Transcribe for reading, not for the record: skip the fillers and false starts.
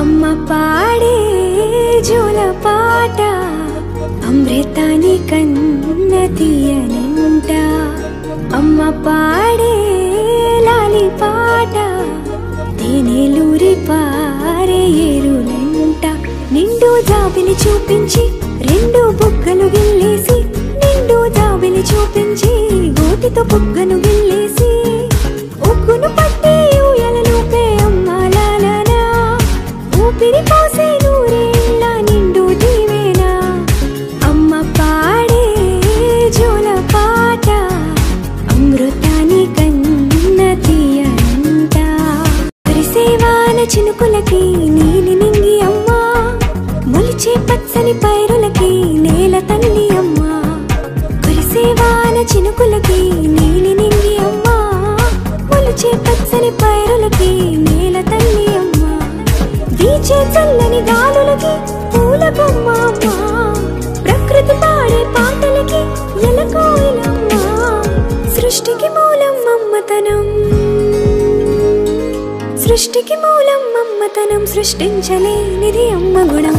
అమ్మ పాడే జోల పాట అమృతాని కన్న తీయనంట అమ్మ పాడే లాలి పాట తేనెలూరి పారే ఏరులంట నిండు జాబిలి చూపించి రెండు బుగ్గలు గిల్లేసి నిండు జాబిలి చూపించి గోటితో బుగ్గను గిల్లేసి ఉగ్గును పట్టి ఊయలలోపే అమ్మ లాలనా ఊపిరి పోసే నూరేళ్ళ నిండు దీవేనా అమ్మ పాడే జోల పాట అమృతాని కన్న తీయనంట పరిసేవాన చినుకులకి నీలి నింగి అమ్మ మొలిచే పచ్చని పైరులకి నేల తల్లి అమ్మ కురిసేవాన చినుకులకి నీలి నింగి అమ్మ మొలిచే పచ్చని పైరులకి నేల తల్లి అమ్మ వీచే చల్లని గాలులకి పూల బొమ్మ అమ్మ ప్రకృతి పాడే పాటలకి ఎలకోయిలమ్మ సృష్టికి మూలం మమ్మతనం సృష్టికి మూలం మమ్మతనం సృష్టించలేనిది అమ్మ గుణం